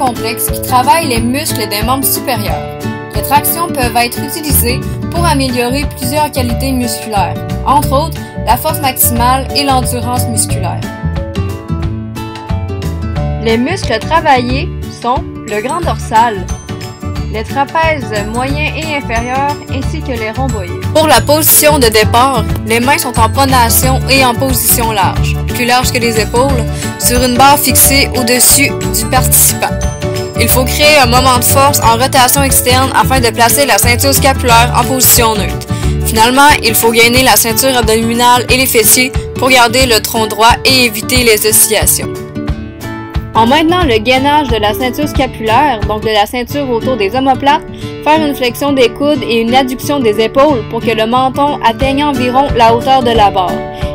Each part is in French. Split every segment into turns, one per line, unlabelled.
complexe qui travaille les muscles des membres supérieurs. Les tractions peuvent être utilisées pour améliorer plusieurs qualités musculaires, entre autres la force maximale et l'endurance musculaire. Les muscles travaillés sont le grand dorsal, les trapèzes moyens et inférieurs ainsi que les rhomboïdes. Pour la position de départ, les mains sont en pronation et en position large, plus large que les épaules, sur une barre fixée au-dessus du participant. Il faut créer un moment de force en rotation externe afin de placer la ceinture scapulaire en position neutre. Finalement, il faut gainer la ceinture abdominale et les fessiers pour garder le tronc droit et éviter les oscillations. En maintenant le gainage de la ceinture scapulaire, donc de la ceinture autour des omoplates, faire une flexion des coudes et une adduction des épaules pour que le menton atteigne environ la hauteur de la barre.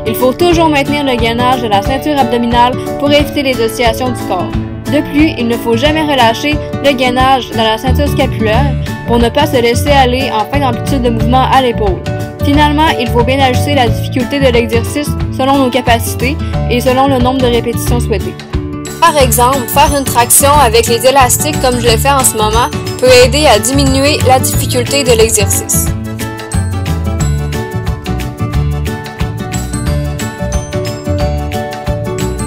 Il faut toujours maintenir le gainage de la ceinture abdominale pour éviter les oscillations du corps. De plus, il ne faut jamais relâcher le gainage de la ceinture scapulaire pour ne pas se laisser aller en fin d'amplitude de mouvement à l'épaule. Finalement, il faut bien ajuster la difficulté de l'exercice selon nos capacités et selon le nombre de répétitions souhaitées. Par exemple, faire une traction avec les élastiques comme je le fais en ce moment peut aider à diminuer la difficulté de l'exercice.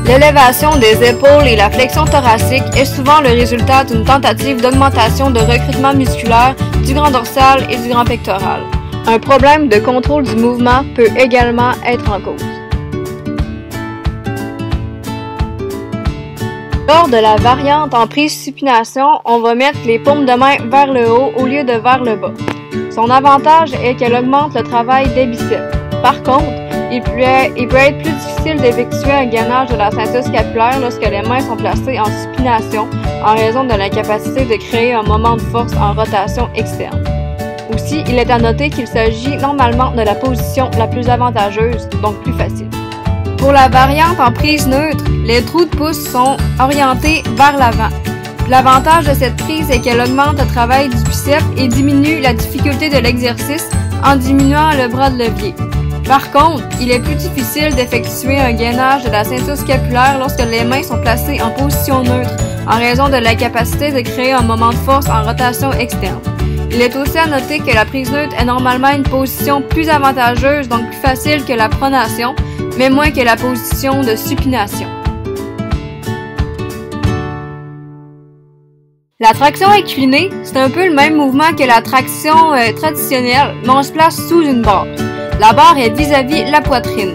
L'élévation des épaules et la flexion thoracique est souvent le résultat d'une tentative d'augmentation de recrutement musculaire du grand dorsal et du grand pectoral. Un problème de contrôle du mouvement peut également être en cause. Lors de la variante en prise supination, on va mettre les paumes de main vers le haut au lieu de vers le bas. Son avantage est qu'elle augmente le travail des biceps. Par contre, il peut être plus difficile d'effectuer un gainage de la ceinture scapulaire lorsque les mains sont placées en supination en raison de l'incapacité de créer un moment de force en rotation externe. Aussi, il est à noter qu'il s'agit normalement de la position la plus avantageuse, donc plus facile. Pour la variante en prise neutre, les trous de pouce sont orientés vers l'avant. L'avantage de cette prise est qu'elle augmente le travail du biceps et diminue la difficulté de l'exercice en diminuant le bras de levier. Par contre, il est plus difficile d'effectuer un gainage de la ceinture scapulaire lorsque les mains sont placées en position neutre en raison de l'incapacité de créer un moment de force en rotation externe. Il est aussi à noter que la prise neutre est normalement une position plus avantageuse, donc plus facile que la pronation, mais moins que la position de supination. La traction inclinée, c'est un peu le même mouvement que la traction traditionnelle, mais on se place sous une barre. La barre est vis-à-vis la poitrine.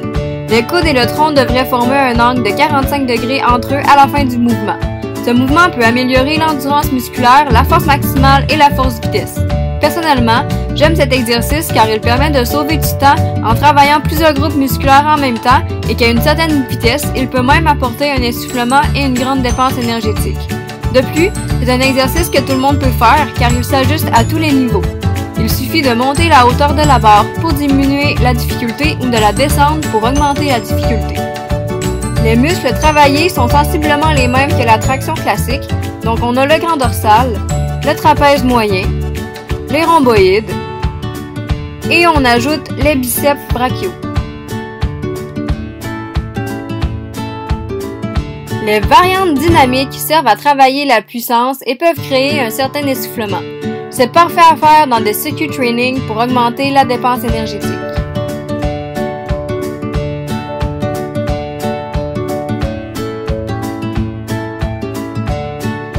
Les coudes et le tronc devraient former un angle de 45 degrés entre eux à la fin du mouvement. Ce mouvement peut améliorer l'endurance musculaire, la force maximale et la force vitesse. Personnellement, j'aime cet exercice car il permet de sauver du temps en travaillant plusieurs groupes musculaires en même temps et qu'à une certaine vitesse, il peut même apporter un essoufflement et une grande dépense énergétique. De plus, c'est un exercice que tout le monde peut faire car il s'ajuste à tous les niveaux. Il suffit de monter la hauteur de la barre pour diminuer la difficulté ou de la descendre pour augmenter la difficulté. Les muscles travaillés sont sensiblement les mêmes que la traction classique, donc on a le grand dorsal, le trapèze moyen, les rhomboïdes et on ajoute les biceps brachiaux. Les variantes dynamiques servent à travailler la puissance et peuvent créer un certain essoufflement. C'est parfait à faire dans des circuit training pour augmenter la dépense énergétique.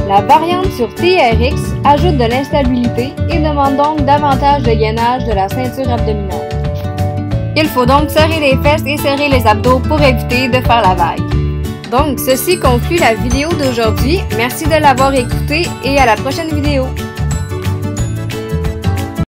La variante sur TRX ajoute de l'instabilité et demande donc davantage de gainage de la ceinture abdominale. Il faut donc serrer les fesses et serrer les abdos pour éviter de faire la vague. Donc, ceci conclut la vidéo d'aujourd'hui. Merci de l'avoir écouté et à la prochaine vidéo.